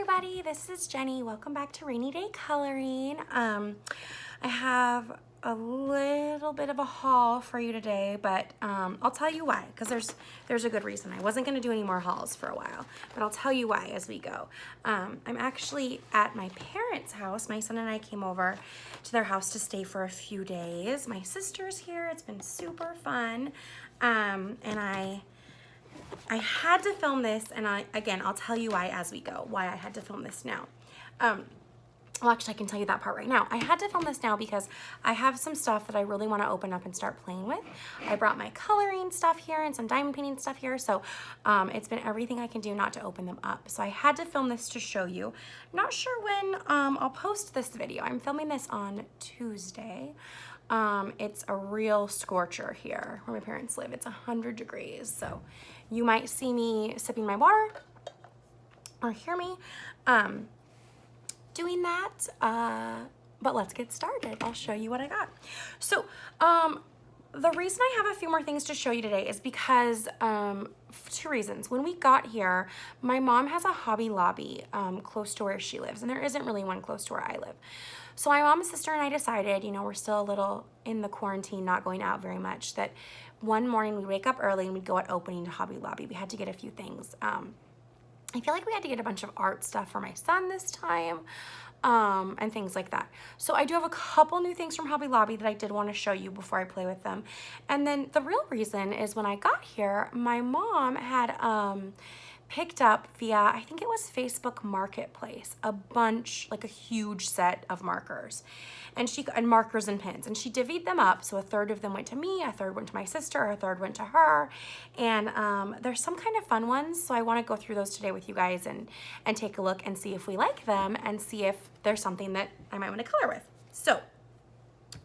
everybody, this is Jenny. Welcome back to Rainy Day Coloring. I have a little bit of a haul for you today, but I'll tell you why, because there's a good reason. I wasn't going to do any more hauls for a while, but I'll tell you why as we go. I'm actually at my parents' house. My son and I came over to their house to stay for a few days. My sister's here. It's been super fun, and I had to film this, and I'll tell you why as we go, why I had to film this now. Well, actually, I can tell you that part right now. I had to film this now because I have some stuff that I really want to open up and start playing with. I brought my coloring stuff here and some diamond painting stuff here, so it's been everything I can do not to open them up. So I had to film this to show you. Not sure when I'll post this video. I'm filming this on Tuesday. It's a real scorcher here where my parents live. It's 100 degrees, so you might see me sipping my water or hear me doing that, but let's get started. I'll show you what I got. So the reason I have a few more things to show you today is because two reasons. When we got here, my mom has a Hobby Lobby close to where she lives, and there isn't really one close to where I live. So my mom, sister, and I decided, you know, we're still a little in the quarantine, not going out very much, that one morning we'd wake up early and we'd go at opening to Hobby Lobby. We had to get a few things. I feel like we had to get a bunch of art stuff for my son this time, and things like that. So I do have a couple new things from Hobby Lobby that I did want to show you before I play with them. And then the real reason is when I got here, my mom had picked up via, I think it was Facebook Marketplace, a bunch, like a huge set of markers. And markers and pens, and she divvied them up, so a third of them went to me, a third went to my sister, a third went to her, and there's some kind of fun ones, so I want to go through those today with you guys and take a look and see if we like them and see if there's something that I might want to color with. So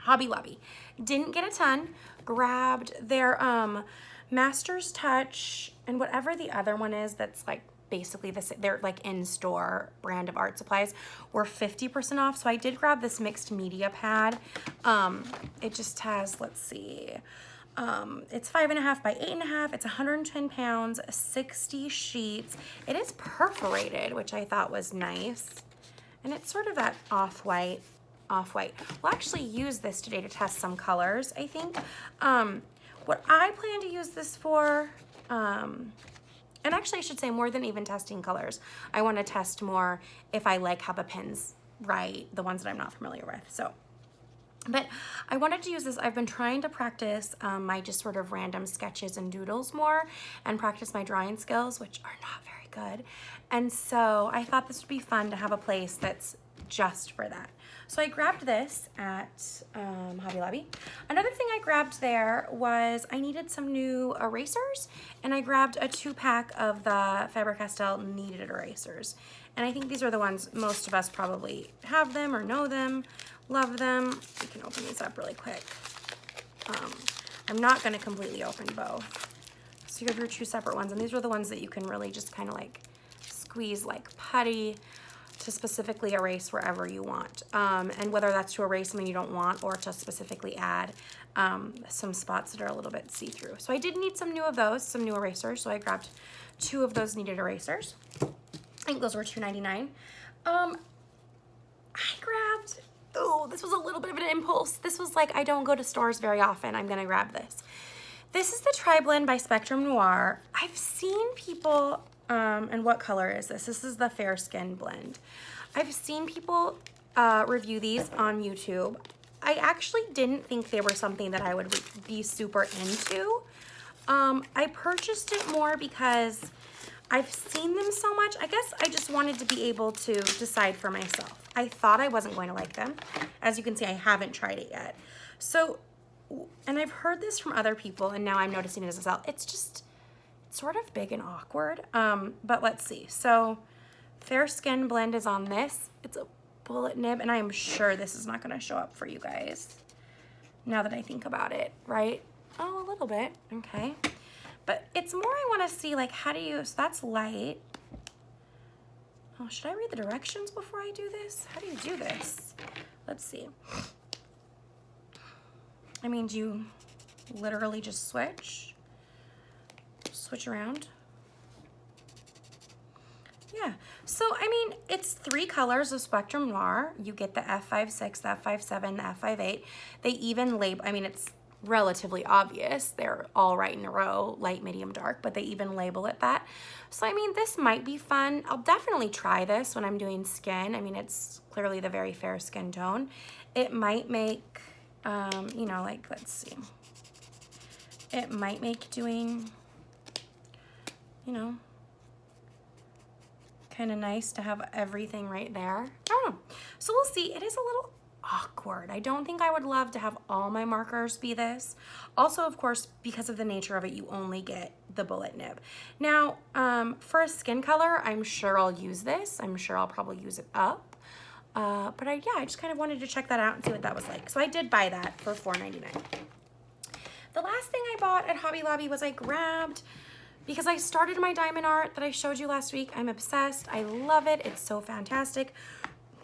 Hobby Lobby, didn't get a ton, grabbed their Master's Touch and whatever the other one is that's like basically they're like in-store brand of art supplies, were 50% off. So I did grab this mixed media pad. It just has, let's see, it's 5.5 by 8.5. It's 110 pounds, 60 sheets. It is perforated, which I thought was nice. And it's sort of that off-white. We'll actually use this today to test some colors, I think. What I plan to use this for, and actually I should say more than even testing colors, I want to test more if I like how the pens write, the ones that I'm not familiar with. So, but I wanted to use this. I've been trying to practice my just sort of random sketches and doodles more and practice my drawing skills, which are not very good. And so I thought this would be fun to have a place that's just for that. So I grabbed this at Hobby Lobby. Another thing I grabbed there was I needed some new erasers, and I grabbed a 2-pack of the Faber-Castell kneaded erasers. And I think these are the ones most of us probably have them or know them, love them. We can open these up really quick. I'm not going to completely open both. So you have your 2 separate ones, and these are the ones that you can really just kind of like squeeze like putty to specifically erase wherever you want, and whether that's to erase something you don't want or to specifically add some spots that are a little bit see-through. So I did need some new of those, some new erasers, so I grabbed 2 of those kneaded erasers. I think those were $2.99. I grabbed, oh, this was a little bit of an impulse. This was like, I don't go to stores very often. I'm gonna grab this. This is the Tri-Blend by Spectrum Noir. I've seen people, and what color is this? This is the Fair Skin Blend. I've seen people review these on YouTube. I actually didn't think they were something that I would be super into. I purchased it more because I've seen them so much. I guess I just wanted to be able to decide for myself. I thought I wasn't going to like them. As you can see, I haven't tried it yet. So, and I've heard this from other people, and now I'm noticing it as well. It's just sort of big and awkward, but let's see. So Fair Skin Blend is on this. It's a bullet nib, and I am sure this is not going to show up for you guys now that I think about it, right? Oh, a little bit, okay. But it's more I want to see, like, how do you, so that's light. Oh, should I read the directions before I do this? How do you do this? Let's see. I mean, do you literally just switch around? Yeah, so I mean, it's 3 colors of Spectrum Noir. You get the F56, the F57, the F58. They even label, I mean, it's relatively obvious. They're all right in a row, light, medium, dark, but they even label it that. So I mean, this might be fun. I'll definitely try this when I'm doing skin. I mean, it's clearly the very fair skin tone. It might make, you know, like, let's see. It might make doing, you know, kind of nice to have everything right there. I don't know. So we'll see. It is a little awkward. I don't think I would love to have all my markers be this. Also, of course, because of the nature of it, you only get the bullet nib. Now, for a skin color, I'm sure I'll use this. I'm sure I'll probably use it up. But yeah, I just kind of wanted to check that out and see what that was like. So I did buy that for $4.99. The last thing I bought at Hobby Lobby was I grabbed, because I started my diamond art that I showed you last week. I'm obsessed. I love it. It's so fantastic.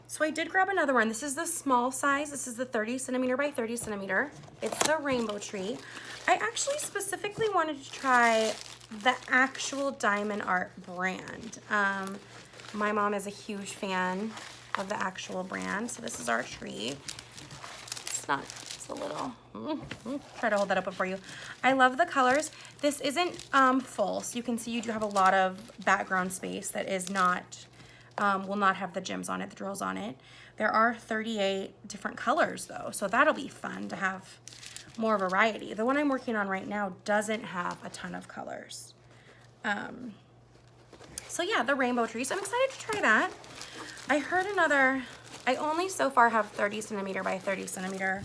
So I did grab another one. This is the small size. This is the 30 centimeter by 30 centimeter. It's the Rainbow Tree. I actually specifically wanted to try the actual diamond art brand. My mom is a huge fan of the actual brand. So this is our tree. It's not, it's a little, try to hold that up for you. I love the colors. This isn't full, so you can see you do have a lot of background space that is not, will not have the gems on it, the drills on it. There are 38 different colors though, so that'll be fun to have more variety. The one I'm working on right now doesn't have a ton of colors. So yeah, the Rainbow Tree, so I'm excited to try that. I heard another, I only so far have 30 centimeter by 30 centimeter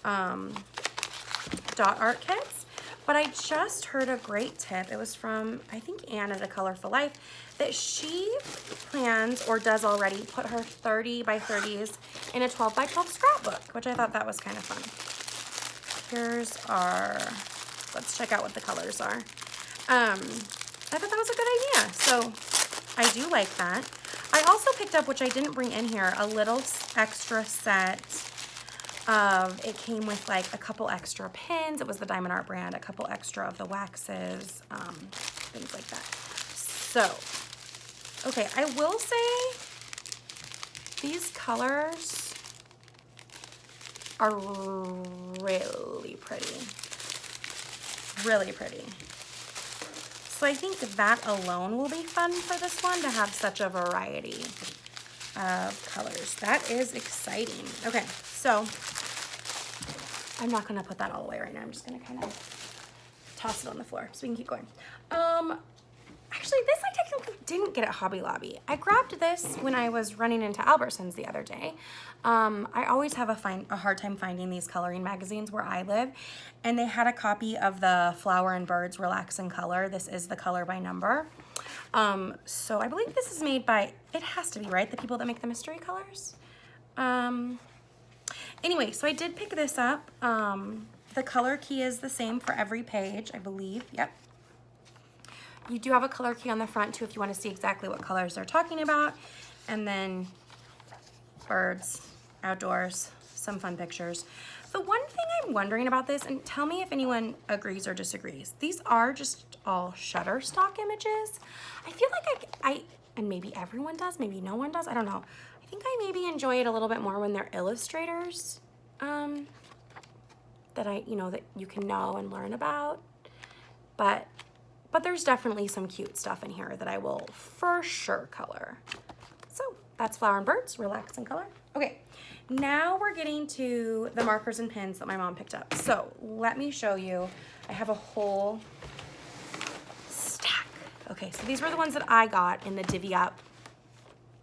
dot art kits, but I just heard a great tip. It was from, I think, Anne at A Colorful Life, that she plans or does already put her 30 by 30s in a 12 by 12 scrapbook, which I thought that was kind of fun. Here's our, let's check out what the colors are. I thought that was a good idea, so I do like that. I also picked up, which I didn't bring in here, a little extra set of, it came with like a couple extra pins. It was the Diamond Art brand, a couple extra of the waxes, things like that. So, okay, I will say these colors are really pretty. Really pretty. So I think that alone will be fun for this one, to have such a variety of colors. That is exciting. Okay, so I'm not gonna put that all away right now. I'm just gonna kind of toss it on the floor so we can keep going. Actually, this I technically didn't get at Hobby Lobby. I grabbed this when I was running into Albertsons the other day. I always have a hard time finding these coloring magazines where I live, and they had a copy of the Flower and Birds Relax in Color. This is the color by number. So I believe this is made by, it has to be, right? The people that make the mystery colors. Anyway, so I did pick this up. The color key is the same for every page, I believe. Yep. You do have a color key on the front too if you want to see exactly what colors they're talking about. And then birds, outdoors, some fun pictures. The one thing I'm wondering about this, and tell me if anyone agrees or disagrees, these are just all Shutterstock images. I feel like and maybe everyone does, maybe no one does, I don't know. I think I maybe enjoy it a little bit more when they're illustrators that you can know and learn about. But there's definitely some cute stuff in here that I will for sure color. So that's Flower and Birds, Relax in Color. Okay, now we're getting to the markers and pins that my mom picked up. So let me show you. I have a whole stack. Okay, so these were the ones that I got in the Divvy Up.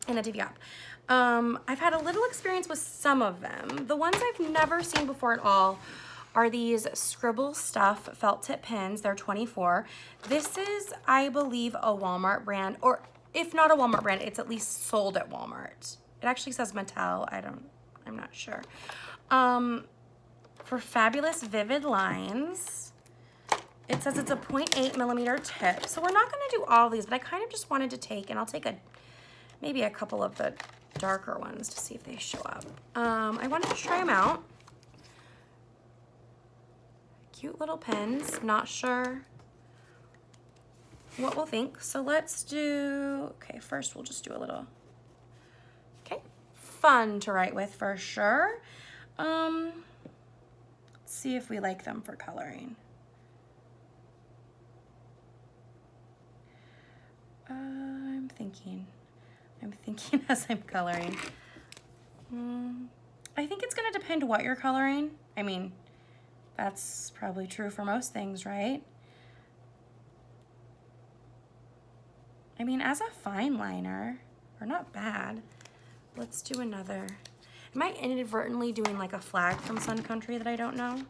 I've had a little experience with some of them. The ones I've never seen before at all are these Scribble Stuff felt tip pins. They're 24. This is, I believe, a Walmart brand, or if not a Walmart brand, it's at least sold at Walmart. It actually says Mattel. I'm not sure. For fabulous vivid lines. It says it's a 0.8 millimeter tip. So we're not gonna do all of these, but I kind of just wanted to take, and I'll take maybe a couple of the darker ones to see if they show up. I wanted to try them out. Cute little pens, not sure what we'll think. So let's do, okay, first we'll just do a little, okay, fun to write with for sure. Let's see if we like them for coloring. I'm thinking as I'm coloring. I think it's gonna depend what you're coloring. I mean, that's probably true for most things, right? I mean, as a fine liner, or not bad. Let's do another. Am I inadvertently doing like a flag from Sun Country that I don't know?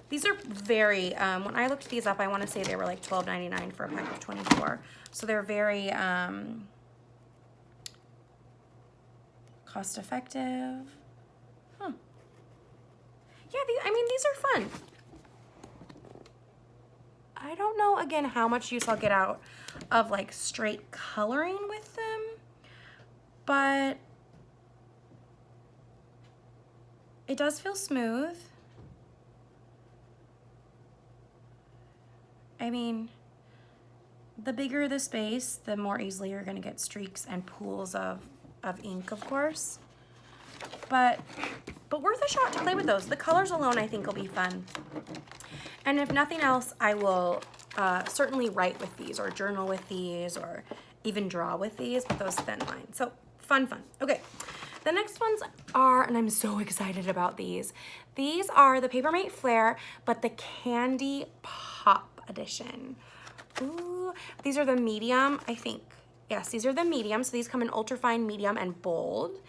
These are very, when I looked these up, I want to say they were like $12.99 for a pack of 24. So they're very cost effective. Huh. Yeah, I mean, these are fun. I don't know, again, how much use I'll get out of like straight coloring with them, but it does feel smooth. I mean, the bigger the space, the more easily you're gonna get streaks and pools of ink, of course. But worth a shot to play with those. The colors alone, I think, will be fun. And if nothing else, I will certainly write with these, or journal with these, or even draw with these, with those thin lines. So fun. Okay, the next ones are, and I'm so excited about these. These are the Paper Mate Flare, but the Candy Pop edition. Ooh, these are the medium, I think. Yes, these are the medium. So these come in ultra fine, medium, and bold.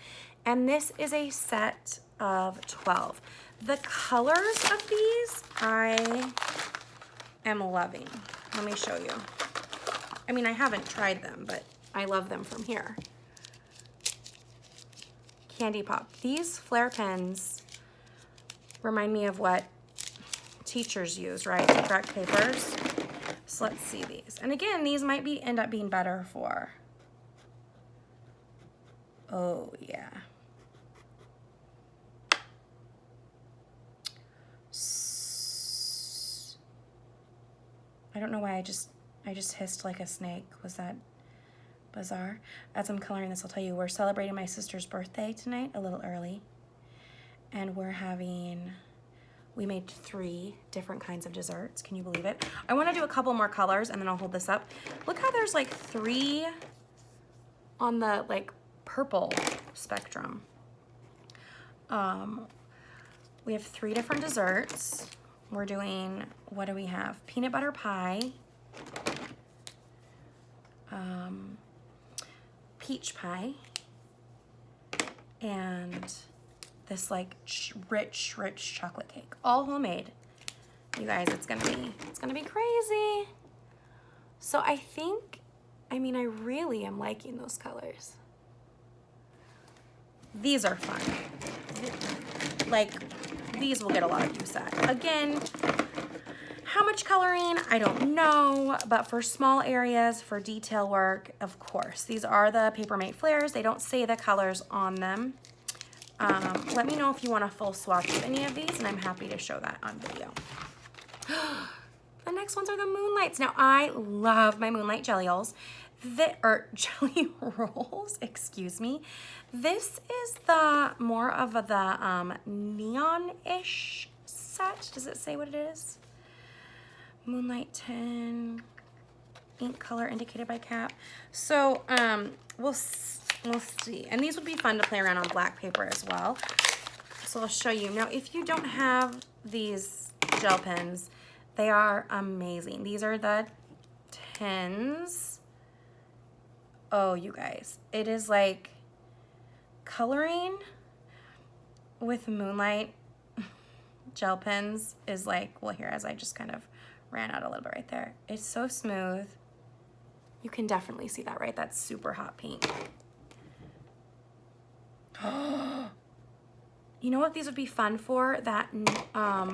And this is a set of 12. The colors of these, I am loving. Let me show you. I mean, I haven't tried them, but I love them from here. Candy Pop. These flare pens remind me of what teachers use, right, to correct papers. So let's see these. And again, these might end up being better for, oh yeah. I don't know why I just hissed like a snake. Was that bizarre? As I'm coloring this, I'll tell you, we're celebrating my sister's birthday tonight, a little early. And we made 3 different kinds of desserts. Can you believe it? I want to do a couple more colors and then I'll hold this up. Look how there's like 3 on the like purple spectrum. We have 3 different desserts. We're doing, what do we have? Peanut butter pie, peach pie, and this like rich chocolate cake, all homemade. You guys, it's gonna be crazy. So I think, I mean, I really am liking those colors. These are fun. Like, these will get a lot of use at. Again, how much coloring, I don't know, but for small areas, for detail work, of course. These are the Paper Mate Flares. They don't say the colors on them. Let me know if you want a full swatch of any of these, and I'm happy to show that on video. The next ones are the Moonlights. Now, I love my Moonlight jelly rolls. Jelly rolls, excuse me. This is the more of the neon-ish set. Does it say what it is? Moonlight 10, ink color indicated by cap. So we'll see. And these would be fun to play around on black paper as well. So I'll show you. Now, if you don't have these gel pens, they are amazing. These are the 10s. Oh, you guys, it is like coloring with Moonlight gel pens is like, well, here, as I just kind of ran out a little bit right there. It's so smooth. You can definitely see that, right? That's super hot pink. You know what these would be fun for? That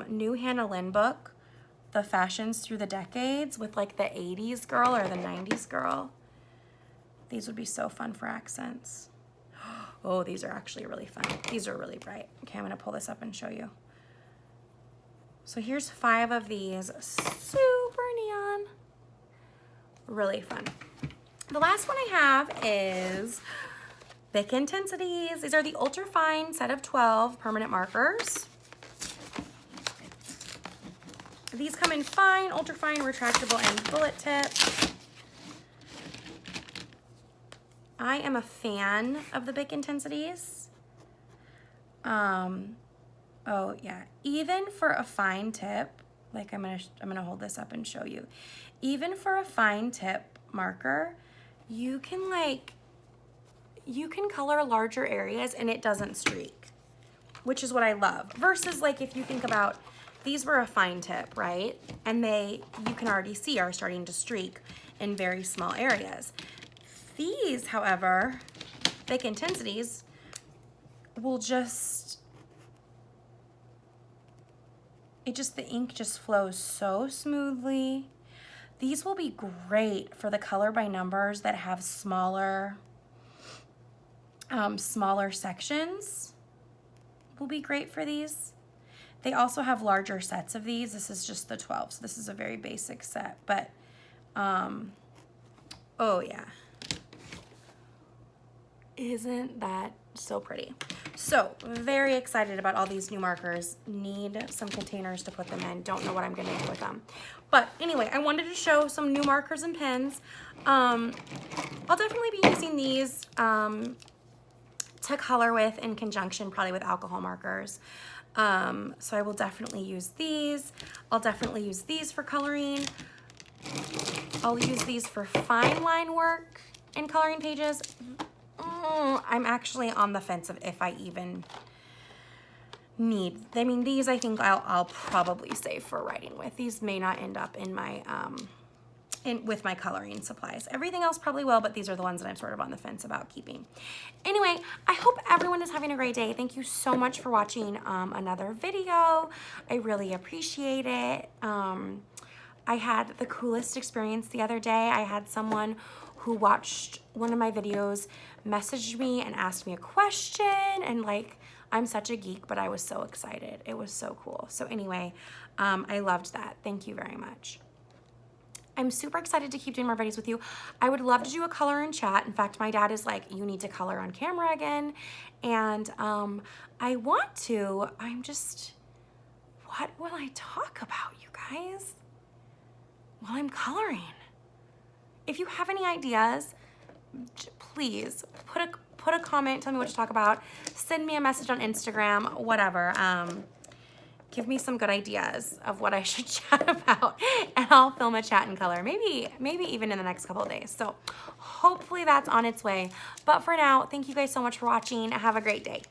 new Hannah Lynn book, The Fashions Through the Decades, with like the 80s girl or the 90s girl. These would be so fun for accents. Oh, these are actually really fun. These are really bright. Okay, I'm gonna pull this up and show you. So here's 5 of these, super neon. Really fun. The last one I have is Bic Intensities. These are the Ultra Fine set of 12 permanent markers. These come in fine, ultra fine, retractable, and bullet tip. I am a fan of the Bic Intensities. Oh yeah, even for a fine tip, like I'm gonna hold this up and show you. Even for a fine tip marker, you can color larger areas and it doesn't streak, which is what I love. Versus like if you think about, these were a fine tip, right? And you can already see are starting to streak in very small areas. These, however, Bic Intensities will the ink just flows so smoothly. These will be great for the color by numbers that have smaller sections. Will be great for these. They also have larger sets of these. This is just the 12, so this is a very basic set, but oh yeah. Isn't that so pretty? So very excited about all these new markers. Need some containers to put them in. Don't know what I'm gonna do with them. But anyway, I wanted to show some new markers and pens. I'll definitely be using these to color with in conjunction probably with alcohol markers. So I will definitely use these. I'll definitely use these for coloring. I'll use these for fine line work and coloring pages. I'm actually on the fence of if I even need. I mean, these I think I'll probably save for writing with. These may not end up in my with my coloring supplies. Everything else probably will, but these are the ones that I'm sort of on the fence about keeping. Anyway, I hope everyone is having a great day. Thank you so much for watching another video. I really appreciate it. I had the coolest experience the other day. I had someone who watched one of my videos messaged me and asked me a question, and like, I'm such a geek, but I was so excited. It was so cool. So anyway, I loved that. Thank you very much. I'm super excited to keep doing more videos with you. I would love to do a color and chat. In fact, my dad is like, you need to color on camera again. And I want to, what will I talk about, you guys, while I'm coloring? If you have any ideas, please put a comment, tell me what to talk about, send me a message on Instagram, whatever. Give me some good ideas of what I should chat about, and I'll film a chat and color, maybe even in the next couple of days. So hopefully that's on its way. But for now, thank you guys so much for watching. Have a great day.